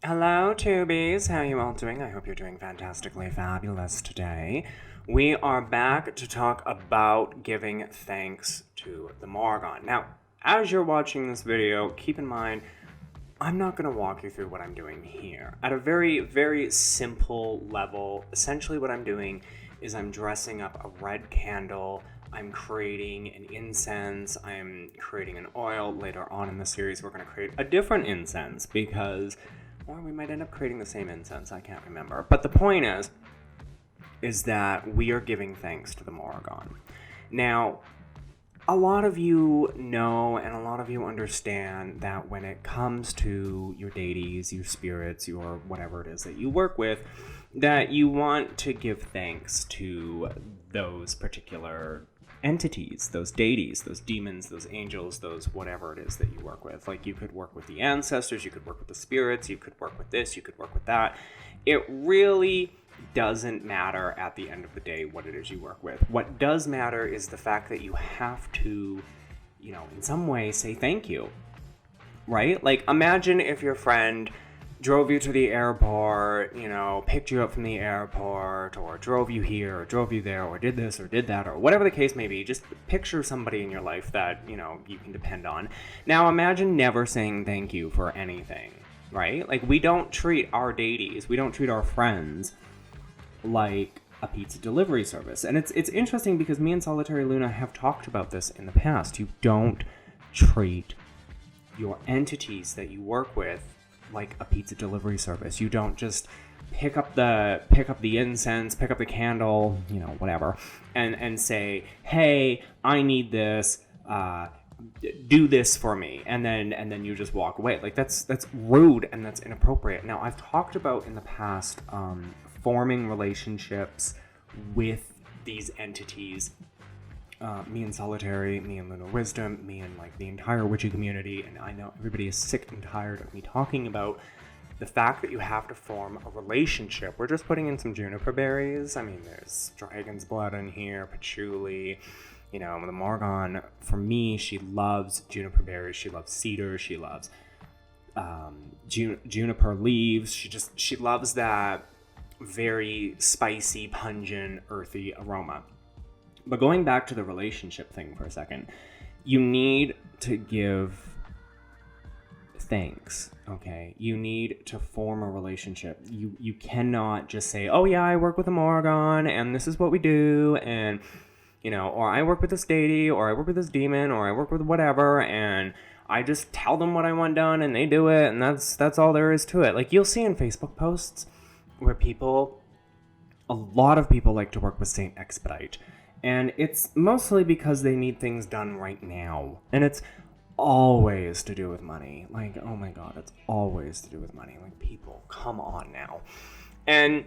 Hello, Tubies. How are you all doing? I hope you're doing fantastically fabulous today. We are back to talk about giving thanks to the Morrigan. Now, as you're watching this video, keep in mind, I'm not going to walk you through what I'm doing here. At a very, very simple level, essentially what I'm doing is I'm dressing up a red candle. I'm creating an incense. I'm creating an oil. Later on in the series, we're going to create a different incense because, or we might end up creating the same incense. I can't remember. But the point is that we are giving thanks to the Morrigan. Now, a lot of you know and a lot of you understand that when it comes to your deities, your spirits, your whatever it is that you work with, that you want to give thanks to those particular entities, those deities, those demons, those angels, those whatever it is that you work with. Like, you could work with the ancestors, you could work with the spirits, you could work with this, you could work with that. It really doesn't matter at the end of the day what it is you work with. What does matter is the fact that you have to, in some way say thank you, right? Like, imagine if your friend drove you to the airport, picked you up from the airport, or drove you here, or drove you there, or did this, or did that, or whatever the case may be. Just picture somebody in your life that, you can depend on. Now, imagine never saying thank you for anything, right? Like, we don't treat our deities, we don't treat our friends like a pizza delivery service. And it's interesting because me and Solitary Luna have talked about this in the past. You don't treat your entities that you work with like a pizza delivery service. You don't just pick up the incense, pick up the candle, whatever, and say, hey, I need this, do this for me, and then you just walk away. Like, that's rude and that's inappropriate. Now, I've talked about in the past forming relationships with these entities, me and Solitary, me and Lunar Wisdom, me and the entire witchy community, and I know everybody is sick and tired of me talking about the fact that you have to form a relationship. We're just putting in some juniper berries. I mean, there's dragon's blood in here, patchouli, the Morrigan. For me, she loves juniper berries, she loves cedar, she loves juniper leaves. She loves that very spicy, pungent, earthy aroma. But going back to the relationship thing for a second, you need to give thanks, okay? You need to form a relationship. You cannot just say, oh yeah, I work with a Morrigan, and this is what we do, and, or I work with this deity, or I work with this demon, or I work with whatever, and I just tell them what I want done, and they do it, and that's all there is to it. Like, you'll see in Facebook posts where a lot of people like to work with Saint Expedite. And it's mostly because they need things done right now. And it's always to do with money. Like, oh my god, it's always to do with money. Like, people, come on now. And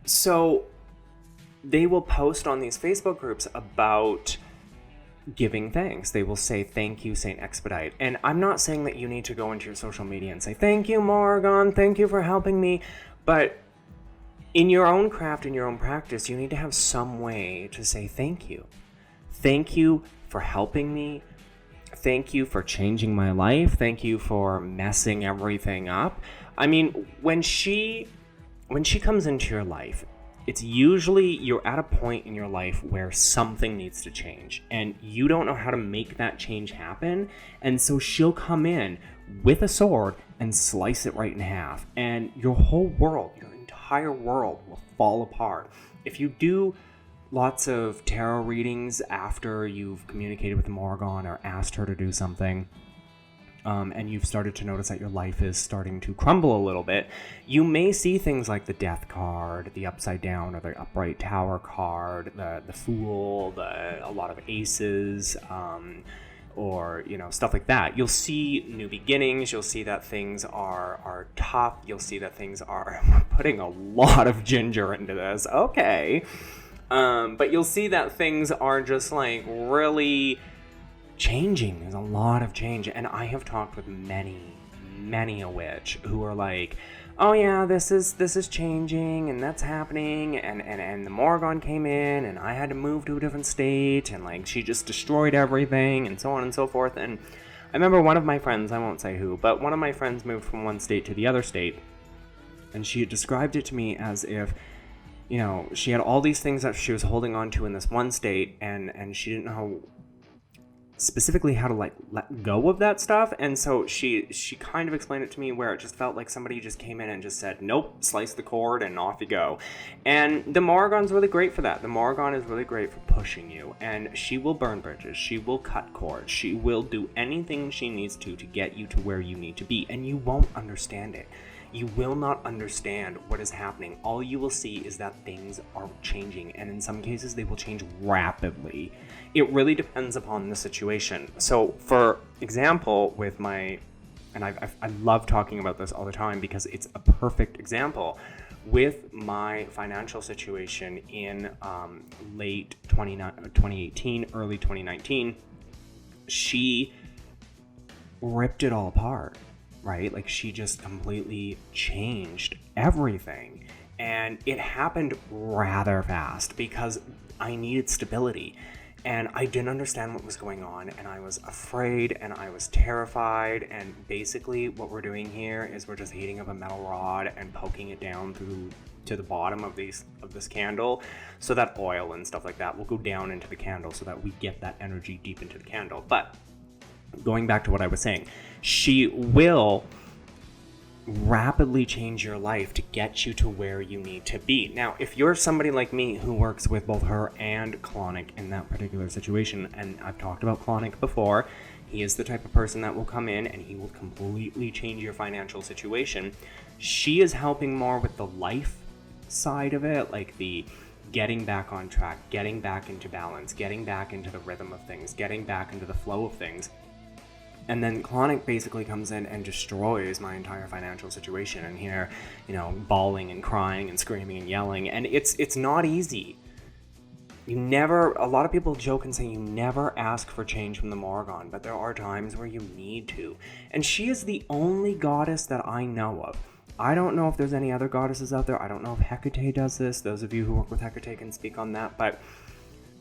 so they will post on these Facebook groups about giving thanks. They will say, thank you, Saint Expedite. And I'm not saying that you need to go into your social media and say, thank you, Morrigan, thank you for helping me. But in your own craft, in your own practice, you need to have some way to say thank you. Thank you for helping me. Thank you for changing my life. Thank you for messing everything up. I mean, when she comes into your life, it's usually you're at a point in your life where something needs to change and you don't know how to make that change happen. And so she'll come in with a sword and slice it right in half. And your whole world, your entire world will fall apart. If you do lots of tarot readings after you've communicated with the Morrigan or asked her to do something, and you've started to notice that your life is starting to crumble a little bit, you may see things like the Death card, the Upside Down or the Upright Tower card, the Fool, a lot of Aces, or stuff like that. You'll see new beginnings. You'll see that things are tough. You'll see that things are putting a lot of ginger into this. Okay. But you'll see that things are just really changing. There's a lot of change. And I have talked with many a witch who are like, oh yeah, this is changing and that's happening, and the Morrigan came in and I had to move to a different state, and she just destroyed everything and so on and so forth. And I remember one of my friends, I won't say who, but one of my friends moved from one state to the other state, and she had described it to me as if, she had all these things that she was holding on to in this one state, and she didn't know specifically how to let go of that stuff. And so she kind of explained it to me where it just felt like somebody just came in and just said, nope, slice the cord and off you go. And the Morrigan's really great for that. The Morrigan is really great for pushing you, and she will burn bridges, she will cut cords, she will do anything she needs to get you to where you need to be, and you won't understand it. You will not understand what is happening. All you will see is that things are changing, and in some cases they will change rapidly. It really depends upon the situation. So for example, with I love talking about this all the time because it's a perfect example. With my financial situation in late 2018, early 2019, she ripped it all apart. Right? Like, she just completely changed everything. And it happened rather fast because I needed stability. And I didn't understand what was going on. And I was afraid and I was terrified. And basically what we're doing here is we're just heating up a metal rod and poking it down through to the bottom of this candle so that oil and stuff like that will go down into the candle so that we get that energy deep into the candle. But going back to what I was saying, she will rapidly change your life to get you to where you need to be. Now, if you're somebody like me who works with both her and Klonic in that particular situation, and I've talked about Klonic before, he is the type of person that will come in and he will completely change your financial situation. She is helping more with the life side of it, like the getting back on track, getting back into balance, getting back into the rhythm of things, getting back into the flow of things. And then Klonic basically comes in and destroys my entire financial situation. And here, bawling and crying and screaming and yelling. And it's not easy. A lot of people joke and say you never ask for change from the Morrigan, but there are times where you need to. And she is the only goddess that I know of. I don't know if there's any other goddesses out there. I don't know if Hecate does this. Those of you who work with Hecate can speak on that. But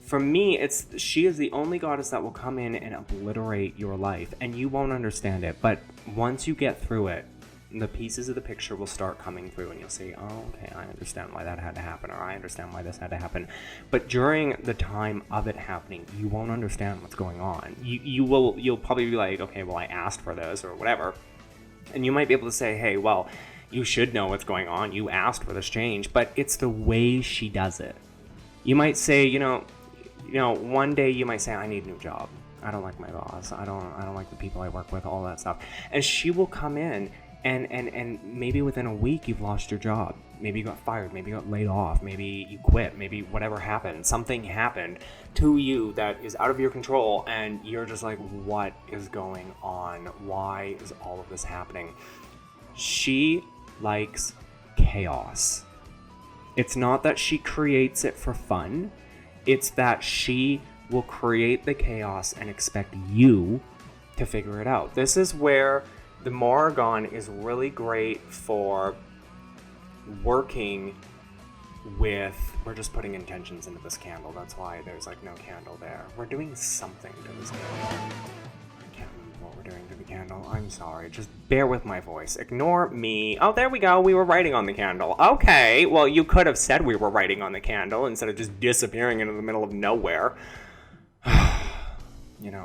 for me, she is the only goddess that will come in and obliterate your life, and you won't understand it. But once you get through it, the pieces of the picture will start coming through, and you'll see, oh, okay, I understand why that had to happen, or I understand why this had to happen. But during the time of it happening, you won't understand what's going on. You'll probably be like, okay, well, I asked for this, or whatever. And you might be able to say, hey, well, you should know what's going on. You asked for this change, but it's the way she does it. You might say, one day you might say, I need a new job. I don't like my boss. I don't like the people I work with, all that stuff. And she will come in and maybe within a week you've lost your job. Maybe you got fired, maybe you got laid off, maybe you quit, maybe whatever happened. Something happened to you that is out of your control and you're just like, what is going on? Why is all of this happening? She likes chaos. It's not that she creates it for fun. It's that she will create the chaos and expect you to figure it out. This is where the Morrigan is really great for working with... We're just putting intentions into this candle. That's why there's no candle there. We're doing something to this candle. I can't remember what we're doing to the candle. I'm sorry. Just bear with my voice. Ignore me. Oh, there we go. We were writing on the candle. Okay. Well, you could have said we were writing on the candle instead of just disappearing into the middle of nowhere.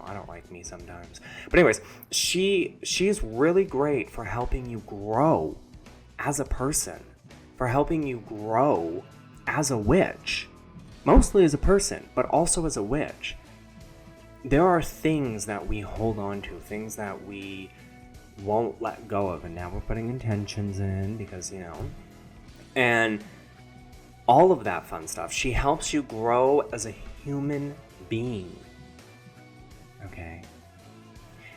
I don't like me sometimes. But anyways, she's really great for helping you grow as a person, for helping you grow as a witch. Mostly as a person, but also as a witch. There are things that we hold on to, things that we won't let go of, and now we're putting intentions in because, and all of that fun stuff. She helps you grow as a human being. Okay?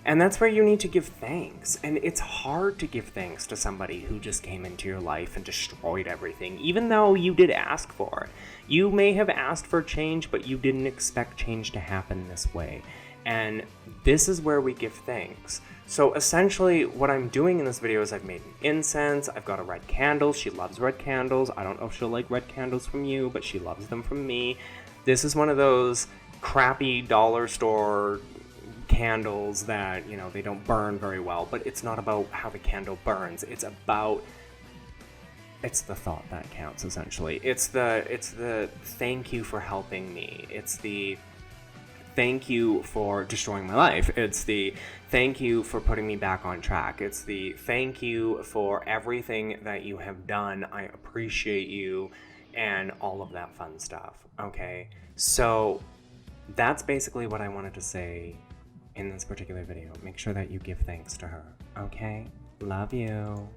And that's where you need to give thanks. And it's hard to give thanks to somebody who just came into your life and destroyed everything, even though you did ask for it. You may have asked for change, but you didn't expect change to happen this way. And this is where we give thanks. So essentially what I'm doing in this video is I've made an incense, I've got a red candle. She loves red candles. I don't know if she'll like red candles from you, but she loves them from me. This is one of those crappy dollar store candles that, you know, they don't burn very well, but it's not about how the candle burns. It's the thought that counts, essentially. It's the thank you for helping me. It's the thank you for destroying my life. It's the thank you for putting me back on track. It's the thank you for everything that you have done. I appreciate you, and all of that fun stuff. Okay? So that's basically what I wanted to say in this particular video. Make sure that you give thanks to her. Okay? Love you.